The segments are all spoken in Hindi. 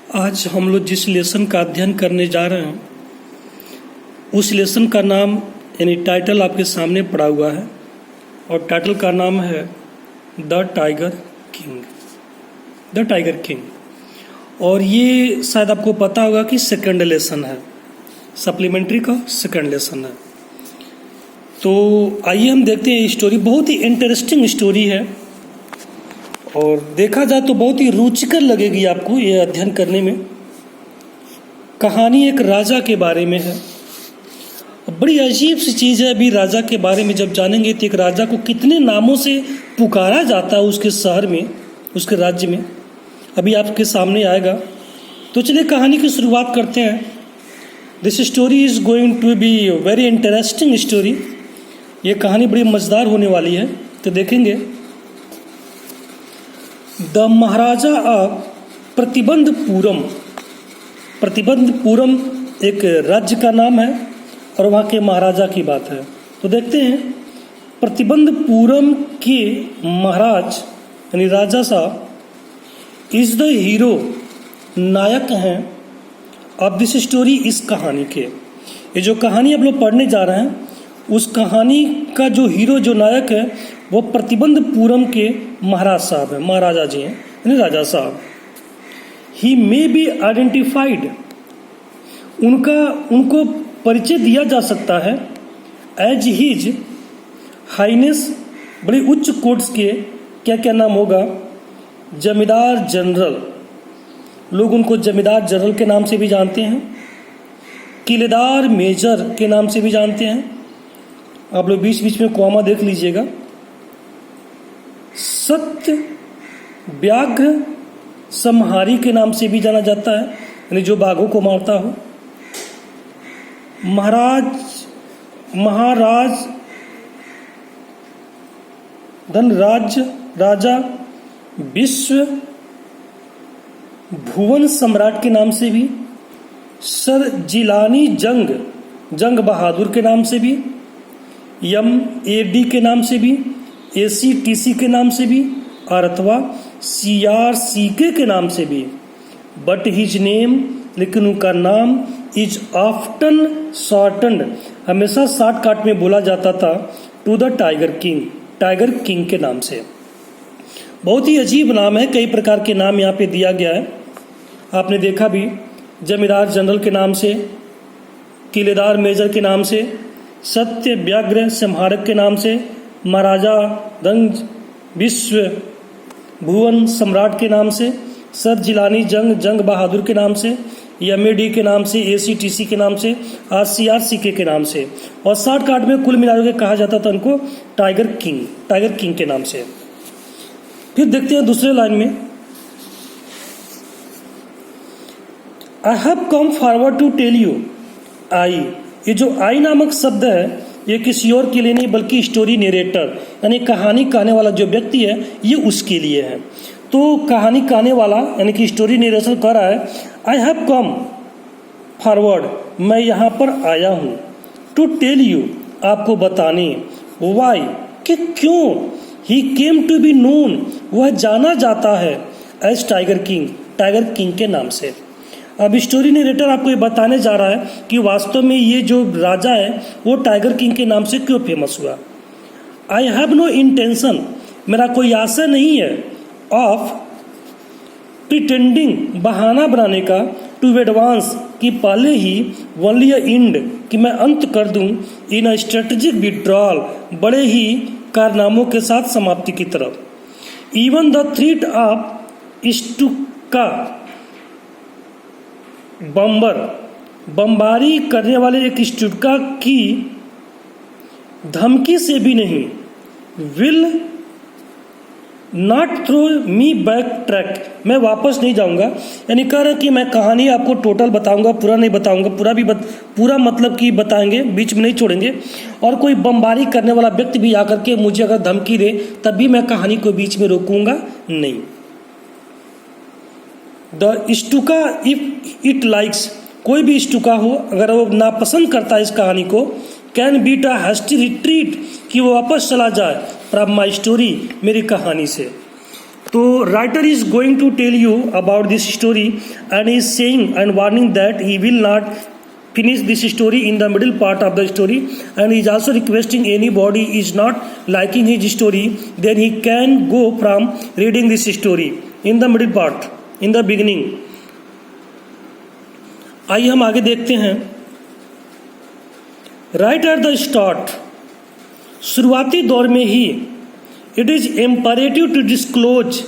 आज हम लोग जिस लेसन का अध्ययन करने जा रहे हैं उस लेसन का नाम यानी टाइटल आपके सामने पड़ा हुआ है और टाइटल का नाम है the tiger king. The tiger king. और ये शायद आपको पता होगा कि सेकंड लेसन है, सप्लीमेंट्री का सेकंड लेसन है। तो आइए हम देखते हैं। स्टोरी बहुत ही इंटरेस्टिंग स्टोरी है और देखा जाए तो बहुत ही रुचिकर लगेगी आपको ये अध्ययन करने में। कहानी एक राजा के बारे में है। बड़ी अजीब सी चीज़ है। अभी राजा के बारे में जब जानेंगे तो एक राजा को कितने नामों से पुकारा जाता है उसके शहर में, उसके राज्य में, अभी आपके सामने आएगा। तो चलिए कहानी की शुरुआत करते हैं। This story is going to be very interesting story. ये कहानी बड़ी मज़ेदार होने वाली है। तो देखेंगे। The Maharaja of Pratibandapuram. Pratibandapuram एक राज्य का नाम है और वहाँ के महाराजा की बात है। तो देखते हैं। प्रतिबंधपुरम के महाराज यानी राजा साहब इज़ द हीरो, नायक हैं ऑफ दिस स्टोरी, इस कहानी के। ये जो कहानी आप लोग पढ़ने जा रहे हैं उस कहानी का जो हीरो, जो नायक है, वो प्रतिबंधपुरम के महाराज साहब हैं, महाराजा जी हैं यानी राजा साहब। ही मे बी आइडेंटिफाइड, उनको परिचय दिया जा सकता है एज हिज हाइनेस, बड़े उच्च कोर्ट्स के क्या क्या नाम होगा, जमींदार जनरल। लोग उनको जमींदार जनरल के नाम से भी जानते हैं, किलेदार मेजर के नाम से भी जानते हैं। आप लोग बीच बीच में कॉमा देख लीजिएगा। सत्य व्याघ्र संहारी के नाम से भी जाना जाता है यानी जो बाघों को मारता हो। महाराज धनराज राजा विश्व भुवन सम्राट के नाम से भी, सर जिलानी जंग बहादुर के नाम से भी, MAD के नाम से भी, ACTC के नाम से भी और अथवा CRCK के नाम से भी। बट हिज नेम, लेकिन उनका नाम इज ऑफ्टन शॉर्टन्ड, हमेशा शॉर्ट काट में बोला जाता था, to the tiger king, tiger king के नाम से। बहुत ही अजीब नाम है। कई प्रकार के नाम यहाँ पे दिया गया है। आपने देखा भी, जमींदार जनरल के नाम से, किलेदार मेजर के नाम से, सत्य व्याघ्र संहारक के नाम से, महाराजा धन विश्व भुवन सम्राट के नाम से, सर जिलानी जंग बहादुर के नाम से, MAD के नाम से, ACTC के नाम से और CRCK के नाम से। और शॉर्ट काट में कुल मिला के कहा जाता था उनको टाइगर किंग के नाम से। फिर देखते हैं दूसरे लाइन में। I have come forward to tell you. I, ये जो आई नामक शब्द है ये किसी और के लिए नहीं बल्कि स्टोरी नरेटर यानी कहानी कहने वाला जो व्यक्ति है ये उसके लिए है। तो कहानी कहने वाला यानी कि स्टोरी नरेशन कर रहा है, आई हैव कम फॉरवर्ड, मैं यहाँ पर आया हूँ, टू टेल यू, आपको बताने, वाई, कि क्यों, ही केम टू बी नोन, वह जाना जाता है एज टाइगर किंग के नाम से। अब स्टोरी नरेटर आपको ये बताने जा रहा है कि वास्तव में ये जो राजा है वो टाइगर किंग के नाम से क्यों फेमस हुआ। आई हैव नो इंटेंशन, मेरा कोई आशा नहीं है, ऑफ प्रिटेंडिंग, बहाना बनाने का, टू एडवांस, कि पहले ही, ओनली एंड, कि मैं अंत कर दूं, इन अ स्ट्रेटेजिक विड्रॉल, बड़े ही कारनामों के साथ समाप्ति की तरफ। इवन द थ्रेट ऑफ स्टुका, बमबारी करने वाले एक स्टुका की धमकी से भी नहीं, will not throw me back track, मैं वापस नहीं जाऊंगा। यानी कह रहे कि मैं कहानी आपको टोटल बताऊंगा, पूरा नहीं बताऊंगा, पूरा मतलब कि बताएंगे, बीच में नहीं छोड़ेंगे। और कोई बमबारी करने वाला व्यक्ति भी आकर के मुझे अगर धमकी दे तब भी मैं कहानी को बीच में रोकूंगा नहीं। द स्टुका इफ इट लाइक्स, कोई भी स्टुका हो अगर वो नापसंद करता है इस कहानी को, can beat a hasty retreat, कि वो वापस चला जाए फ्रॉम माई स्टोरी, मेरी कहानी से। तो writer is going to tell you about this story and is saying and warning that he will not finish this story in the middle part of the story, and he is also requesting anybody is not liking his story, then he can go from reading this story in the middle part, in the beginning. आइए हम आगे देखते हैं. Right at the start, शुरुआती दौर में ही it is imperative to disclose.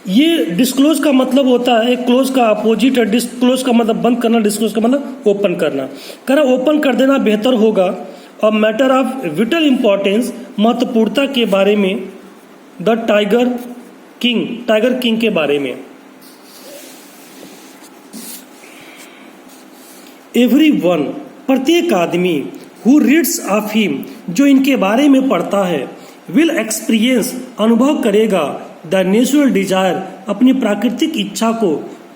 ये डिस्क्लोज का मतलब होता है, क्लोज का अपोजिट है. डिस्क्लोज का मतलब बंद करना, डिस्क्लोज का मतलब ओपन करना. करा ओपन कर देना बेहतर होगा. और मैटर ऑफ विटल इंपॉर्टेंस, महत्वपूर्णता के बारे में, द टाइगर किंग के बारे में. एवरीवन, प्रत्येक आदमी, हु रीड्स ऑफ हिम, जो इनके बारे में पढ़ता है, विल एक्सपीरियंस, अनुभव करेगा, द नेचुरल डिजायर, अपनी प्राकृतिक इच्छा को,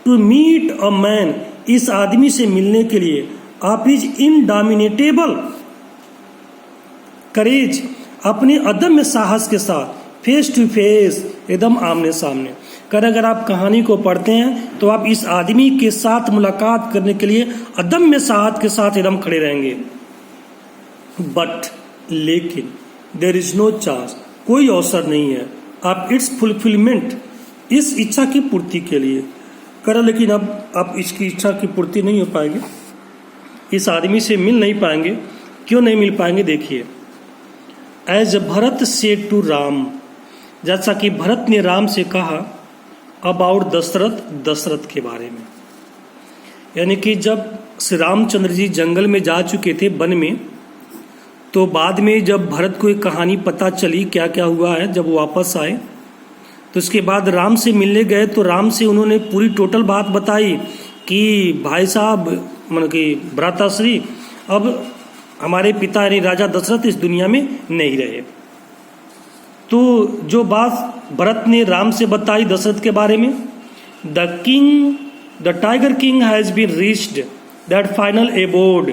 टू मीट अ मैन, इस आदमी से मिलने के लिए, ऑफ हिज इनडोमिनेटेबल करेज, अपने अदम्य साहस के साथ, फेस टू फेस, एकदम आमने सामने. अगर आप कहानी को पढ़ते हैं तो आप इस आदमी के साथ मुलाकात करने के लिए अदम्य साहस के साथ एकदम खड़े रहेंगे. बट लेकिन देयर इज नो चांस, कोई अवसर नहीं है आप इट्स फुलफिलमेंट, इस इच्छा की पूर्ति के लिए. लेकिन अब आप इसकी इच्छा की पूर्ति नहीं हो पाएंगे, इस आदमी से मिल नहीं पाएंगे. क्यों नहीं मिल पाएंगे? देखिए. As Bharat said to Ram, जैसा कि भरत ने राम से कहा अबाउट दशरथ के बारे में. यानी कि जब श्री रामचंद्र जी जंगल में जा चुके थे, वन में, तो बाद में जब भरत को एक कहानी पता चली क्या क्या हुआ है, जब वो वापस आए तो उसके बाद राम से मिलने गए तो राम से उन्होंने पूरी टोटल बात बताई कि भाई साहब, मतलब कि भ्राताश्री, अब हमारे पिता यानी राजा दशरथ इस दुनिया में नहीं रहे. तो जो बात भरत ने राम से बताई दशरथ के बारे में, the tiger king has been reached that final aboard,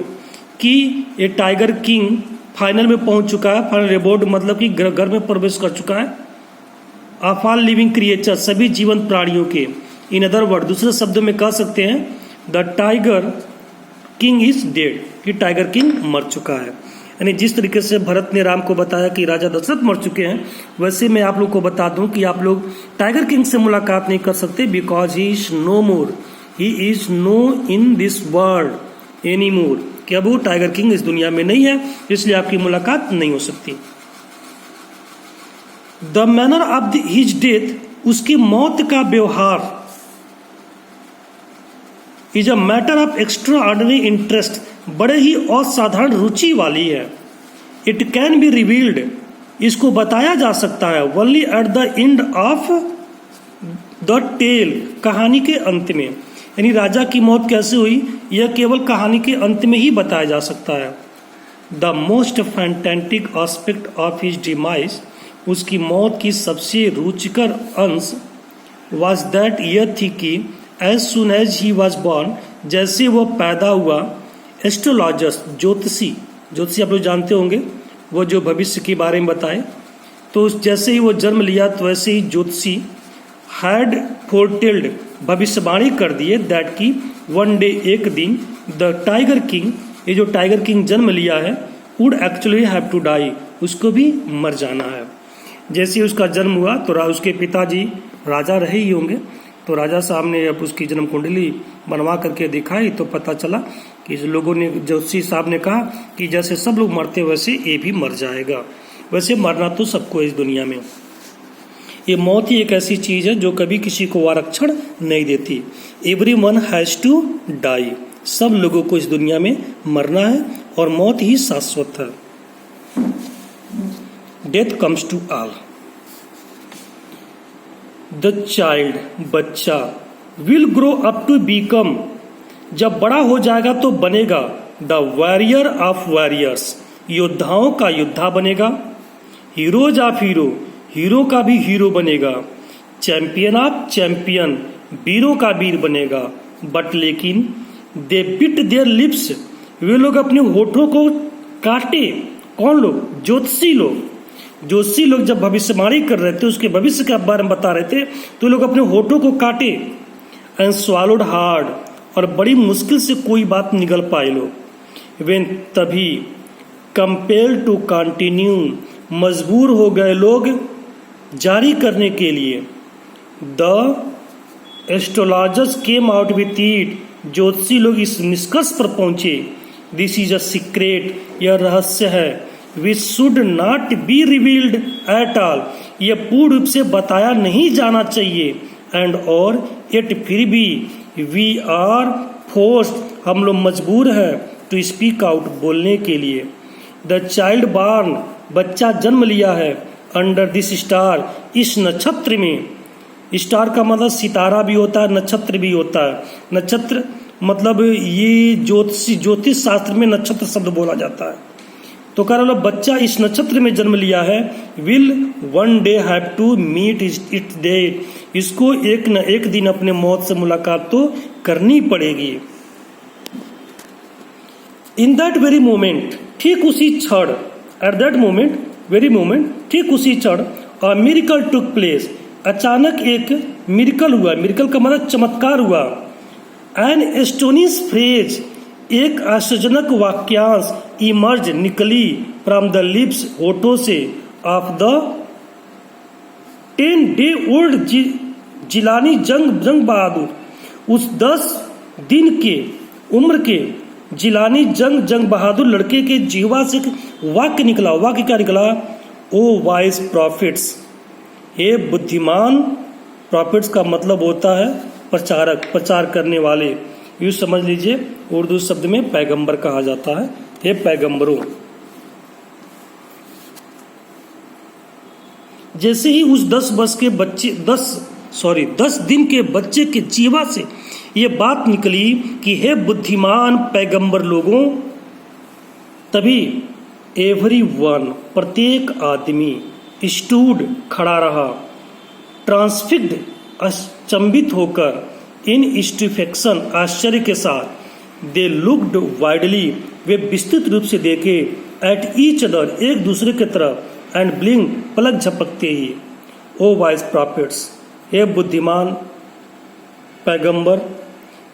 कि ये टाइगर किंग फाइनल में पहुंच चुका है. फाइनल एबोर्ड मतलब कि घर में प्रवेश कर चुका है. ऑफ ऑल लिविंग क्रिएचर, सभी जीवंत प्राणियों के. इन अदर वर्ड, दूसरे शब्दों में कह सकते हैं the tiger king is dead, कि टाइगर किंग मर चुका है. यानी जिस तरीके से भरत ने राम को बताया कि राजा दशरथ मर चुके हैं, वैसे मैं आप लोग को बता दूं कि आप लोग टाइगर किंग से मुलाकात नहीं कर सकते, because he is no more, he is no in this world any more, कि अब वो टाइगर किंग इस दुनिया में नहीं है, इसलिए आपकी मुलाकात नहीं हो सकती. The manner of his death, उसकी मौत का व्यवहार, is a matter of extra ordinary interest, बड़े ही असाधारण रुचि वाली है. इट कैन बी रिवील्ड, इसको बताया जा सकता है, only at the end of the tale, कहानी के अंत में. यानी राजा की मौत कैसे हुई, यह केवल कहानी के अंत में ही बताया जा सकता है. The most fantastic aspect of his demise, उसकी मौत की सबसे रुचिकर अंश, वॉज दैट, यह थी कि as soon as he was born, जैसे वो पैदा हुआ, एस्ट्रोलॉजर्स, ज्योतिषी आप लोग जानते होंगे, वो जो भविष्य के बारे में बताए, तो जैसे ही वो जन्म लिया तो वैसे ही ज्योतिषी हैड फोरटेल्ड, भविष्यवाणी कर दिए, दैट की वन डे, एक दिन, द टाइगर किंग, ये जो टाइगर किंग जन्म लिया है, would actually have to die, उसको भी मर जाना है. जैसे ही उसका जन्म हुआ तो उसके पिताजी राजा रहे ही होंगे, तो राजा साहब ने अब उसकी जन्म कुंडली बनवा करके दिखाई तो पता चला कि लोगों ने, ज्योतिषी साहब ने कहा कि जैसे सब लोग मरते वैसे ये भी मर जाएगा. वैसे मरना तो सबको इस दुनिया में. ये मौत ही एक ऐसी चीज है जो कभी किसी को आरक्षण नहीं देती. एवरीवन हैज टू डाई, सब लोगों को इस दुनिया में मरना है और मौत ही शाश्वत है. Death comes to all. The child, बच्चा, will grow up to become, जब बड़ा हो जाएगा तो बनेगा, द वॉरियर ऑफ वॉरियर्स, योद्धाओं का योद्धा बनेगा. हीरोज ऑफ हीरो, हीरो का भी हीरो बनेगा. चैंपियन ऑफ चैंपियन, वीरों का वीर बनेगा. बट लेकिन दे बिट देयर लिप्स, वे लोग अपने होठों को काटे. कौन लोग? ज्योतिषी लोग. ज्योतिषी लोग जब भविष्यवाणी कर रहे थे, उसके भविष्य के बारे में बता रहे थे, तो लोग अपने होठों को काटे एंड swallowed हार्ड, और बड़ी मुश्किल से कोई बात निगल पाए लोग। वेन तभी कंपेल टू कंटिन्यू, मजबूर हो गए लोग जारी करने के लिए। The astrologers came out with it, ज्योतिषी लोग इस निष्कर्ष पर पहुंचे, दिस इज अ सीक्रेट, यह रहस्य है, which should not be revealed at all, यह पूर्ण रूप से बताया नहीं जाना चाहिए। एंड और यट फिर भी वी आर फोर्स्ड, हम लोग मजबूर हैं, टू स्पीक आउट, बोलने के लिए। द चाइल्ड बॉर्न, बच्चा जन्म लिया है, अंडर दिस स्टार, इस नक्षत्र में। स्टार का मतलब सितारा भी होता है, नक्षत्र भी होता है। नक्षत्र मतलब ये ज्योतिष शास्त्र में नक्षत्र शब्द बोला जाता है। तो कह रहा बच्चा इस नक्षत्र में जन्म लिया है, will one day have to meet its date, इसको एक न एक दिन अपने मौत से मुलाकात तो करनी पड़ेगी। इन दैट वेरी मोमेंट, ठीक उसी क्षण, at that moment, very moment, ठीक उसी क्षण, अ मिरेकल टुक प्लेस, अचानक एक मिरेकल हुआ। मिरेकल का मतलब चमत्कार हुआ। एन एस्टोनिश फ्रेज, एक आश्चर्यजनक वाक्यांश, इमर्ज, निकली, फ्रॉम द लिप्स, होठों से, of the 10-day old Jilani जंग बहादुर, उस 10 दिन के उम्र के जिलानी जंग बहादुर लड़के के जीवा से वाक्य निकला। वाक्य क्या निकला? ओ वाइज प्रॉफिट्स, हे बुद्धिमान। प्रॉफिट्स का मतलब होता है प्रचारक, प्रचार करने वाले। यूँ समझ लीजिए, उर्दू शब्द में पैगंबर कहा जाता है। हे पैगंबरों, जैसे ही उस 10 दिन के बच्चे के जीवा से ये बात निकली कि हे बुद्धिमान पैगंबर लोगों, तभी एवरीवन, प्रत्येक आदमी, स्टूड, खड़ा रहा, ट्रांसफिक्ड, अचंभित होकर, इन स्टूपेक्शन, आश्चर्य के साथ, दे लुक्ड वाइडली, वे विस्तृत रूप से देखे, एट ईच अदर, एक दूसरे की तरफ, एंड ब्लिंक, पलक झपकते ही, ओ वाइज प्रॉफिट्स, हे बुद्धिमान पैगंबर,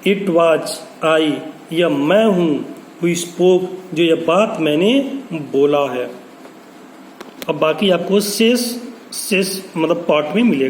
इट वाज आई, यह मैं हूँ, हु स्पोक, जो यह बात मैंने बोला है। अब बाकी आपको शेष मतलब पार्ट में मिलेगा।